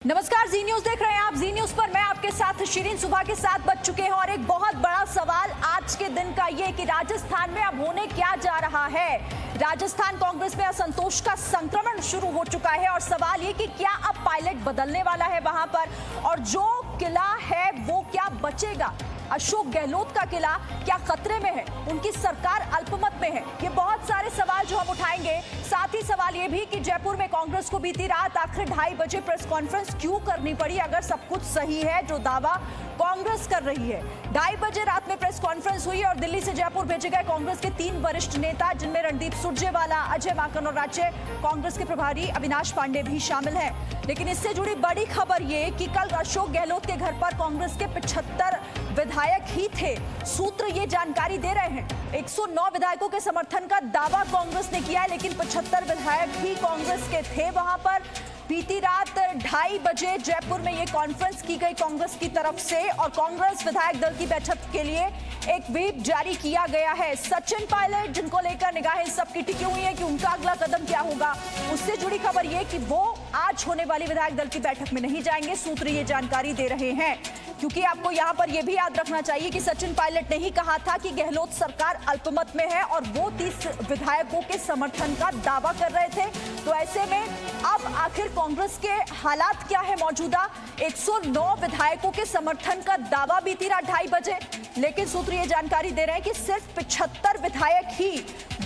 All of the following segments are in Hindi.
नमस्कार, जी न्यूज देख रहे हैं आप। जी न्यूज पर मैं आपके साथ शिरीन सुबह के 7 बज चुके हैं और एक बहुत बड़ा सवाल आज के दिन का ये कि राजस्थान में अब होने क्या जा रहा है। राजस्थान कांग्रेस में असंतोष का संक्रमण शुरू हो चुका है और सवाल ये कि क्या अब पायलट बदलने वाला है वहां पर, और जो किला है वो क्या बचेगा। अशोक गहलोत का किला क्या खतरे में है, उनकी सरकार अल्पमत में है। ये बहुत सारे सवाल जो हम उठाएंगे। साथ ही सवाल ये भी कि जयपुर में कांग्रेस को बीती रात आखिर 2:30 बजे प्रेस कॉन्फ्रेंस क्यों करनी पड़ी, अगर सब कुछ सही है जो दावा कांग्रेस कर रही है। 2:30 बजे रात में प्रेस कॉन्फ्रेंस हुई और दिल्ली से जयपुर भेजे गए कांग्रेस के 3 वरिष्ठ नेता, जिनमें रणदीप सुरजेवाला, अजय माकन और राज्य कांग्रेस के प्रभारी अविनाश पांडे भी शामिल हैं। लेकिन इससे जुड़ी बड़ी खबर ये कि कल अशोक गहलोत के घर पर कांग्रेस के 75 विधायक ही थे। सूत्र ये जानकारी दे रहे हैं 109 विधायकों के समर्थन का दावा कांग्रेस ने किया है, लेकिन 75 विधायक ही कांग्रेस के थे वहां पर। बीती रात 2:30 बजे जयपुर में ये कॉन्फ्रेंस की गई कांग्रेस की तरफ से और कांग्रेस विधायक दल की बैठक के लिए एक व्हिप जारी किया गया है। सचिन पायलट, जिनको लेकर निगाहें सबकी टिकी हुई है कि उनका अगला कदम क्या होगा, उससे जुड़ी खबर ये कि वो आज होने वाली विधायक दल की बैठक में नहीं जाएंगे। सूत्र ये जानकारी दे रहे हैं, क्योंकि आपको यहां पर यह भी याद रखना चाहिए कि सचिन पायलट ने ही कहा था कि गहलोत सरकार अल्पमत में है और वो 30 विधायकों के समर्थन का दावा कर रहे थे। तो ऐसे में अब आखिर कांग्रेस के हालात क्या है मौजूदा। 109 विधायकों के समर्थन का दावा बीती रात 2:30 बजे, लेकिन सूत्र ये जानकारी दे रहे हैं कि सिर्फ 75 विधायक ही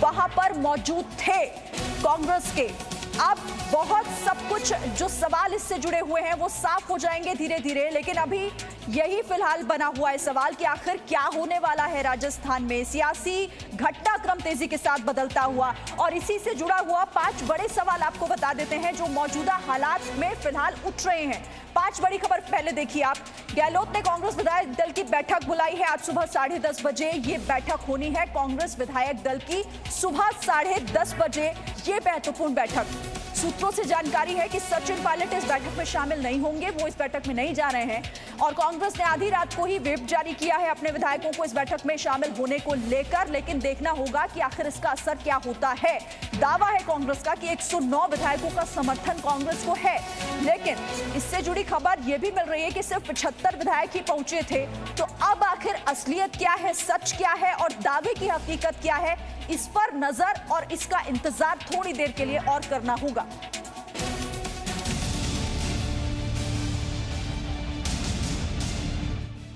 वहां पर मौजूद थे कांग्रेस के। अब बहुत सब कुछ जो सवाल इससे जुड़े हुए हैं वो साफ हो जाएंगे धीरे धीरे, लेकिन अभी यही फिलहाल बना हुआ है सवाल कि आखिर क्या होने वाला है राजस्थान में। सियासी घटनाक्रम तेजी के साथ बदलता हुआ और इसी से जुड़ा हुआ 5 बड़े सवाल आपको बता देते हैं जो मौजूदा हालात में फिलहाल उठ रहे हैं। 5 बड़ी खबर पहले देखिए आप। गहलोत ने कांग्रेस विधायक दल की बैठक बुलाई है आज सुबह 10:30 बजे। ये बैठक होनी है कांग्रेस विधायक दल की सुबह 10:30 बजे। ये महत्वपूर्ण बैठक, सूत्रों से जानकारी है कि सचिन पायलट इस बैठक में शामिल नहीं होंगे, वो इस बैठक में नहीं जा रहे हैं और कांग्रेस ने आधी रात को ही व्हिप जारी किया है अपने विधायकों को इस बैठक में शामिल होने को लेकर। लेकिन देखना होगा कि आखिर इसका असर क्या होता है। दावा है कांग्रेस का कि 109 विधायकों का समर्थन कांग्रेस को है, लेकिन इससे जुड़ी खबर यह भी मिल रही है कि सिर्फ 75 विधायक ही पहुंचे थे। तो अब आखिर असलियत क्या है, सच क्या है और दावे की हकीकत क्या है, इस पर नजर और इसका इंतजार थोड़ी देर के लिए और करना होगा।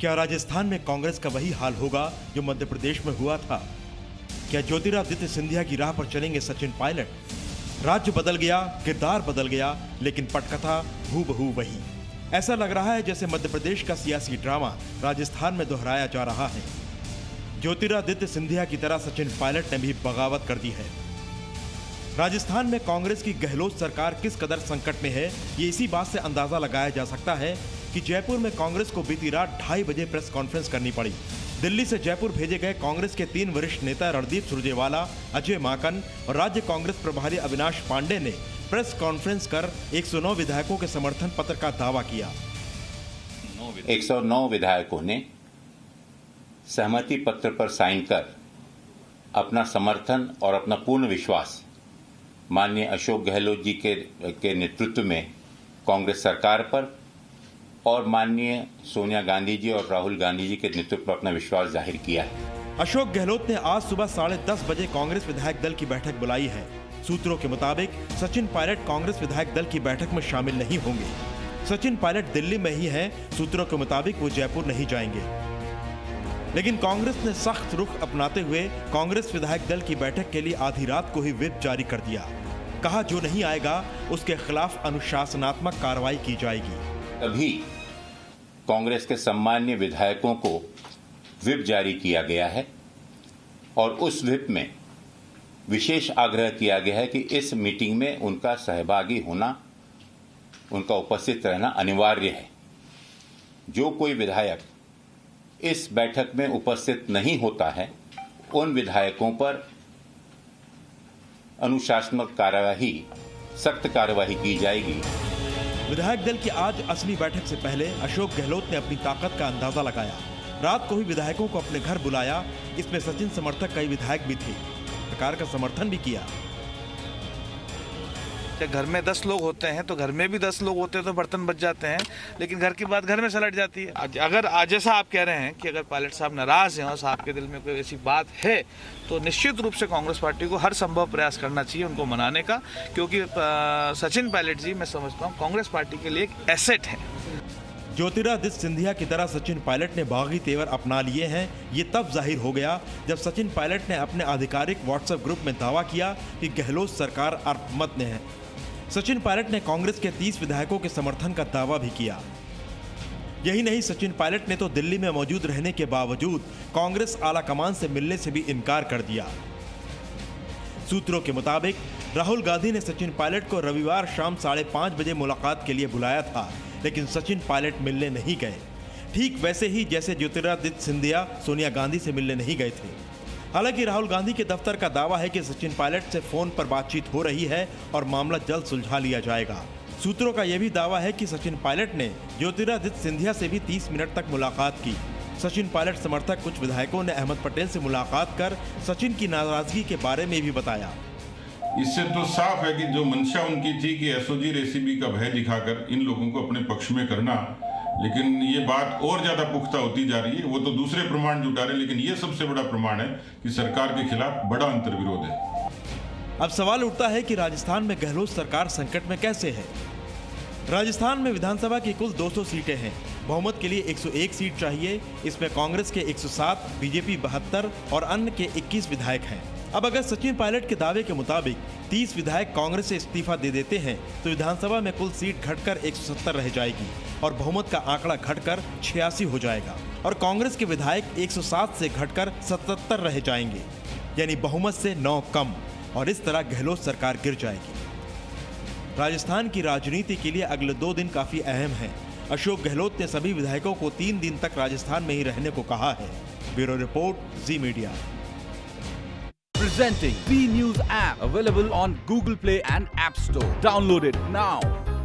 क्या राजस्थान में कांग्रेस का वही हाल होगा जो मध्य प्रदेश में हुआ था? क्या ज्योतिरादित्य सिंधिया की राह पर चलेंगे सचिन पायलट? राज्य बदल गया, किरदार बदल गया, लेकिन पटकथा हूबहू वही। ऐसा लग रहा है जैसे मध्य प्रदेश का सियासी ड्रामा राजस्थान में दोहराया जा रहा है। ज्योतिरादित्य सिंधिया की तरह सचिन पायलट ने भी बगावत कर दी है। राजस्थान में कांग्रेस की गहलोत सरकार किस कदर संकट में है, ये इसी बात से अंदाजा लगाया जा सकता है कि जयपुर में कांग्रेस को बीती रात 2:30 बजे प्रेस कॉन्फ्रेंस करनी पड़ी। दिल्ली से जयपुर भेजे गए कांग्रेस के 3 वरिष्ठ नेता रणदीप सुरजेवाला, अजय माकन और राज्य कांग्रेस प्रभारी अविनाश पांडे ने प्रेस कॉन्फ्रेंस कर 109 विधायकों के समर्थन पत्र का दावा किया। 109 विधायकों ने सहमति पत्र पर साइन कर अपना समर्थन और अपना पूर्ण विश्वास माननीय अशोक गहलोत जी के नेतृत्व में कांग्रेस सरकार पर और माननीय सोनिया गांधी जी और राहुल गांधी जी के नेतृत्व पर अपना विश्वास जाहिर किया है। अशोक गहलोत ने आज सुबह 10:30 बजे कांग्रेस विधायक दल की बैठक बुलाई है। सूत्रों के मुताबिक सचिन पायलट कांग्रेस विधायक दल की बैठक में शामिल नहीं होंगे। सचिन पायलट दिल्ली में ही हैं। सूत्रों के मुताबिक वो जयपुर नहीं जाएंगे, लेकिन कांग्रेस ने सख्त रुख अपनाते हुए कांग्रेस विधायक दल की बैठक के लिए आधी रात को ही व्हिप जारी कर दिया। कहा जो नहीं आएगा उसके खिलाफ अनुशासनात्मक कार्रवाई की जाएगी। अभी कांग्रेस के सम्मान्य विधायकों को व्हिप जारी किया गया है और उस व्हिप में विशेष आग्रह किया गया है कि इस मीटिंग में उनका सहभागी होना, उनका उपस्थित रहना अनिवार्य है। जो कोई विधायक इस बैठक में उपस्थित नहीं होता है, उन विधायकों पर अनुशासनात्मक कार्यवाही, सख्त कार्यवाही की जाएगी। विधायक दल की आज असली बैठक से पहले अशोक गहलोत ने अपनी ताकत का अंदाजा लगाया। रात को ही विधायकों को अपने घर बुलाया। इसमें सचिन समर्थक कई विधायक भी थे, सरकार का समर्थन भी किया। जब घर में 10 लोग होते हैं तो घर में भी 10 लोग होते हैं तो बर्तन बच जाते हैं, लेकिन घर की बात घर में सलट जाती है। अगर आज जैसा आप कह रहे हैं कि अगर पायलट साहब नाराज हैं और साहब के दिल में कोई ऐसी बात है तो निश्चित रूप से कांग्रेस पार्टी को हर संभव प्रयास करना चाहिए उनको मनाने का, क्योंकि सचिन पायलट जी मैं समझता हूँ कांग्रेस पार्टी के लिए एक एसेट है। ज्योतिरादित्य सिंधिया की तरह सचिन पायलट ने बागी तेवर अपना लिए हैं, ये तब जाहिर हो गया जब सचिन पायलट ने अपने आधिकारिक व्हाट्सएप ग्रुप में दावा किया कि गहलोत सरकार अल्पमत में है। सचिन पायलट ने कांग्रेस के 30 विधायकों के समर्थन का दावा भी किया। यही नहीं, सचिन पायलट ने तो दिल्ली में मौजूद रहने के बावजूद कांग्रेस आला कमान से मिलने से भी इनकार कर दिया। सूत्रों के मुताबिक राहुल गांधी ने सचिन पायलट को रविवार शाम 5:30 बजे मुलाकात के लिए बुलाया था, लेकिन सचिन पायलट मिलने नहीं गए। ठीक वैसे ही जैसे ज्योतिरादित्य सिंधिया सोनिया गांधी से मिलने नहीं गए थे। हालांकि राहुल गांधी के दफ्तर का दावा है कि सचिन पायलट से फोन पर बातचीत हो रही है और मामला जल्द सुलझा लिया जाएगा। सूत्रों का यह भी दावा है कि सचिन पायलट ने ज्योतिरादित्य सिंधिया से भी 30 मिनट तक मुलाकात की। सचिन पायलट समर्थक कुछ विधायकों ने अहमद पटेल से मुलाकात कर सचिन की नाराजगी के बारे में भी बताया। इससे तो साफ है कि जो मंशा उनकी थी कि एसओजी रेसिपी का भय दिखाकर इन लोगों को अपने पक्ष में करना, लेकिन ये बात और ज्यादा पुख्ता होती जा रही है। वो तो दूसरे प्रमाण जुटा रहे, लेकिन ये सबसे बड़ा प्रमाण है कि सरकार के खिलाफ बड़ा अंतर्विरोध है। अब सवाल उठता है कि राजस्थान में गहलोत सरकार संकट में कैसे है। राजस्थान में विधानसभा की कुल 200 सीटें हैं। बहुमत के लिए 101 सीट चाहिए। इसमें कांग्रेस के 107, बीजेपी 72 और अन्य के 21 विधायक हैं। अब अगर सचिन पायलट के दावे के मुताबिक 30 विधायक कांग्रेस से इस्तीफा दे देते हैं तो विधानसभा में कुल सीट घटकर 170 रह जाएगी और बहुमत का आंकड़ा घटकर 86 हो जाएगा और कांग्रेस के विधायक 107 से घटकर 77 रह जाएंगे, यानी बहुमत से 9 कम, और इस तरह गहलोत सरकार गिर जाएगी। राजस्थान की राजनीति के लिए अगले 2 दिन काफी अहम हैं। अशोक गहलोत ने सभी विधायकों को 3 दिन तक राजस्थान में ही रहने को कहा है। Bureau report, ji media. Presenting V News app, available on Google Play and App Store. Download it now.